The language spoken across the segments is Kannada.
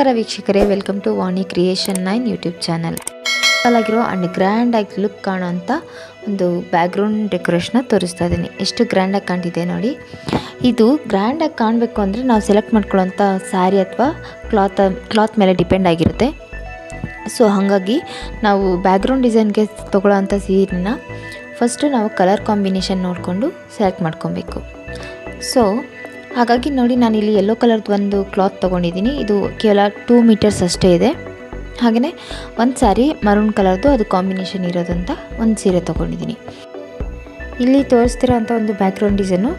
ನಮಸ್ಕಾರ ವೀಕ್ಷಕರೇ, welcome to Vani creation 9 YouTube channel. ಆಗಿರೋ ಅಂಡ್ ಗ್ರ್ಯಾಂಡಾಗಿ ಲುಕ್ ಕಾಣೋಂಥ ಒಂದು ಬ್ಯಾಕ್ಗ್ರೌಂಡ್ ಡೆಕೋರೇಷನ್ನ ತೋರಿಸ್ತಾ ಇದ್ದೀನಿ. ಎಷ್ಟು ಗ್ರ್ಯಾಂಡಾಗಿ ಕಾಣ್ತಿದೆ ನೋಡಿ. ಇದು ಗ್ರ್ಯಾಂಡಾಗಿ ಕಾಣಬೇಕು ಅಂದರೆ ನಾವು ಸೆಲೆಕ್ಟ್ ಮಾಡ್ಕೊಳ್ಳೋಂಥ ಸ್ಯಾರಿ ಅಥವಾ ಕ್ಲಾತ್ ಮೇಲೆ ಡಿಪೆಂಡ್ ಆಗಿರುತ್ತೆ. ಸೊ ಹಾಗಾಗಿ ನಾವು ಬ್ಯಾಕ್ಗ್ರೌಂಡ್ ಡಿಸೈನ್ಗೆ ತೊಗೊಳ್ಳೋಂಥ ಸೀರೆನ ಫಸ್ಟು ನಾವು ಕಲರ್ ಕಾಂಬಿನೇಷನ್ ನೋಡಿಕೊಂಡು ಸೆಲೆಕ್ಟ್ ಮಾಡ್ಕೊಬೇಕು. ಸೊ ಹಾಗಾಗಿ ನೋಡಿ, ನಾನಿಲ್ಲಿ ಯೆಲ್ಲೋ ಕಲರ್ದು ಒಂದು ಕ್ಲಾತ್ ತೊಗೊಂಡಿದ್ದೀನಿ. ಇದು ಕೇವಲ 2 ಮೀಟರ್ಸ್ ಅಷ್ಟೇ ಇದೆ. ಹಾಗೆಯೇ ಒಂದು ಸ್ಯಾರಿ ಮರೂನ್ ಕಲರ್ದು ಅದು ಕಾಂಬಿನೇಷನ್ ಇರೋದಂಥ ಒಂದು ಸೀರೆ ತೊಗೊಂಡಿದ್ದೀನಿ. ಇಲ್ಲಿ ತೋರಿಸ್ತಿರೋಂಥ ಒಂದು ಬ್ಯಾಕ್ಗ್ರೌಂಡ್ ಡಿಸೈನು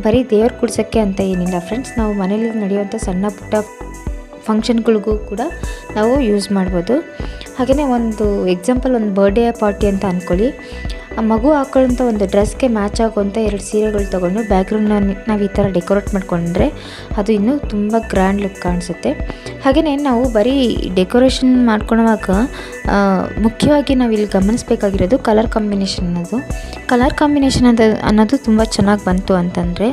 ಬರೀ ದೇವ್ರ ಕುಡ್ಸೋಕ್ಕೆ ಅಂತ ಏನಿಲ್ಲ ಫ್ರೆಂಡ್ಸ್. ನಾವು ಮನೇಲಿ ನಡೆಯುವಂಥ ಸಣ್ಣ ಪುಟ್ಟ ಫಂಕ್ಷನ್ಗಳಿಗೂ ಕೂಡ ನಾವು ಯೂಸ್ ಮಾಡ್ಬೋದು. ಹಾಗೆಯೇ ಒಂದು ಎಕ್ಸಾಂಪಲ್, ಒಂದು ಬರ್ಡೇ ಪಾರ್ಟಿ ಅಂತ ಅಂದ್ಕೊಳ್ಳಿ. ಆ ಮಗು ಹಾಕೊಳ್ಳೋಂಥ ಒಂದು ಡ್ರೆಸ್ಗೆ ಮ್ಯಾಚ್ ಆಗುವಂಥ 2 ಸೀರೆಗಳು ತೊಗೊಂಡು ಬ್ಯಾಕ್ಗ್ರೌಂಡ್ನ ನಾವು ಈ ಥರ ಡೆಕೋರೇಟ್ ಮಾಡ್ಕೊಂಡ್ರೆ ಅದು ಇನ್ನೂ ತುಂಬ ಗ್ರ್ಯಾಂಡ್ ಲುಕ್ ಕಾಣಿಸುತ್ತೆ. ಹಾಗೆಯೇ ನಾವು ಬರೀ ಡೆಕೋರೇಷನ್ ಮಾಡ್ಕೊಳ್ಳೋವಾಗ ಮುಖ್ಯವಾಗಿ ನಾವು ಇಲ್ಲಿ ಗಮನಿಸಬೇಕಾಗಿರೋದು ಕಲರ್ ಕಾಂಬಿನೇಷನ್ ಅನ್ನೋದು. ಕಲರ್ ಕಾಂಬಿನೇಷನ್ ಅನ್ನೋದು ತುಂಬ ಚೆನ್ನಾಗಿ ಬಂತು ಅಂತಂದರೆ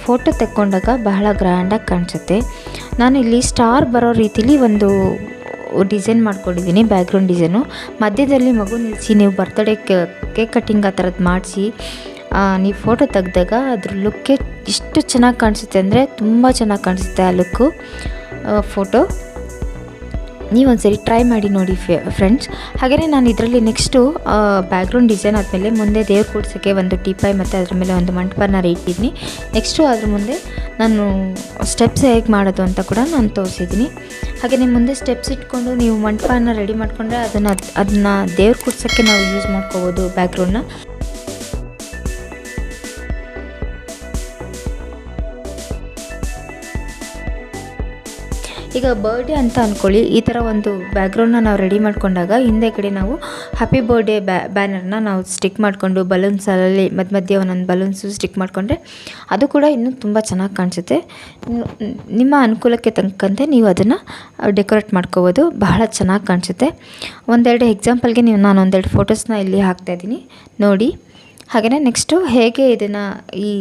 ಫೋಟೋ ತೆಕ್ಕೊಂಡಾಗ ಬಹಳ ಗ್ರ್ಯಾಂಡಾಗಿ ಕಾಣಿಸುತ್ತೆ. ನಾನು ಇಲ್ಲಿ ಸ್ಟಾರ್ ಬರೋ ರೀತಿಲಿ ಒಂದು ಡಿಸೈನ್ ಮಾಡ್ಕೊಂಡಿದ್ದೀನಿ. ಬ್ಯಾಕ್ಗ್ರೌಂಡ್ ಡಿಸೈನು ಮಧ್ಯದಲ್ಲಿ ಮಗು ನಿಲ್ಲಿಸಿ ನೀವು ಬರ್ತ್ಡೇ ಕೇಕ್ ಕಟ್ಟಿಂಗ್ ಆ ಥರದ್ದು ಮಾಡಿಸಿ ನೀವು ಫೋಟೋ ತೆಗೆದಾಗ ಅದ್ರ ಲುಕ್ಕೆ ಎಷ್ಟು ಚೆನ್ನಾಗಿ ಕಾಣಿಸುತ್ತೆ ಅಂದರೆ ತುಂಬ ಚೆನ್ನಾಗಿ ಕಾಣಿಸುತ್ತೆ ಆ ಲುಕ್ಕು ಫೋಟೋ. ನೀವು ಒಂದ್ಸರಿ ಟ್ರೈ ಮಾಡಿ ನೋಡಿ ಫ್ರೆಂಡ್ಸ್. ಹಾಗೆಯೇ ನಾನು ಇದರಲ್ಲಿ ನೆಕ್ಸ್ಟು ಬ್ಯಾಕ್ಗ್ರೌಂಡ್ ಡಿಸೈನ್ ಆದಮೇಲೆ ಮುಂದೆ ದೇವ್ರು ಕೂಡ್ಸೋಕ್ಕೆ ಒಂದು ಟೀಪಾಯ್ ಮತ್ತು ಅದ್ರ ಮೇಲೆ ಒಂದು ಮಂಟಪನ ಇಟ್ಟಿದ್ದೀನಿ. ನೆಕ್ಸ್ಟು ಅದ್ರ ಮುಂದೆ ನಾನು ಸ್ಟೆಪ್ಸ್ ಹೇಗೆ ಮಾಡೋದು ಅಂತ ಕೂಡ ನಾನು ತೋರಿಸಿದ್ದೀನಿ. ಹಾಗೆಯೇ ಮುಂದೆ ಸ್ಟೆಪ್ಸ್ ಇಟ್ಕೊಂಡು ನೀವು ಮಂಟಪನ ರೆಡಿ ಮಾಡಿಕೊಂಡ್ರೆ ಅದನ್ನು ದೇವ್ರು ಕೂಡ್ಸೋಕ್ಕೆ ನಾವು ಯೂಸ್ ಮಾಡ್ಕೋಬೋದು ಬ್ಯಾಕ್ಗ್ರೌಂಡ್ನ. ಈಗ ಬರ್ಡೇ ಅಂತ ಅಂದ್ಕೊಳ್ಳಿ, ಈ ಥರ ಒಂದು ಬ್ಯಾಕ್ಗ್ರೌಂಡ್ನ ನಾವು ರೆಡಿ ಮಾಡ್ಕೊಂಡಾಗ ಹಿಂದೆ ಕಡೆ ನಾವು ಹ್ಯಾಪಿ ಬರ್ಡೇ ಬ್ಯಾನರ್ನ ನಾವು ಸ್ಟಿಕ್ ಮಾಡಿಕೊಂಡು ಬಲೂನ್ಸಲ್ಲಿ ಮಧ್ಯೆ ಒಂದೊಂದು ಬಲೂನ್ಸು ಸ್ಟಿಕ್ ಮಾಡಿಕೊಂಡ್ರೆ ಅದು ಕೂಡ ಇನ್ನೂ ತುಂಬ ಚೆನ್ನಾಗಿ ಕಾಣಿಸುತ್ತೆ. ನಿಮ್ಮ ಅನುಕೂಲಕ್ಕೆ ತಕ್ಕಂತೆ ನೀವು ಅದನ್ನು ಡೆಕೋರೇಟ್ ಮಾಡ್ಕೋಬೋದು, ಬಹಳ ಚೆನ್ನಾಗಿ ಕಾಣಿಸುತ್ತೆ. ಒಂದೆರಡು ಎಕ್ಸಾಂಪಲ್ಗೆ ನಾನು ಒಂದೆರಡು ಫೋಟೋಸ್ನ ಇಲ್ಲಿ ಹಾಕ್ತಾಯಿದ್ದೀನಿ ನೋಡಿ. ಹಾಗೆಯೇ ನೆಕ್ಸ್ಟು ಹೇಗೆ ಇದನ್ನು ಈ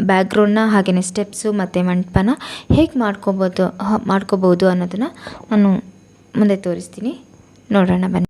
ಬ್ಯಾಕ್ಗ್ರೌಂಡ್ನ ಹಾಗೆಯೇ ಸ್ಟೆಪ್ಸು ಮತ್ತು ಮಂಟಪನ ಹೇಗೆ ಮಾಡ್ಕೋಬೋದು ಅನ್ನೋದನ್ನು ನಾನು ಮುಂದೆ ತೋರಿಸ್ತೀನಿ, ನೋಡೋಣ ಬನ್ನಿ.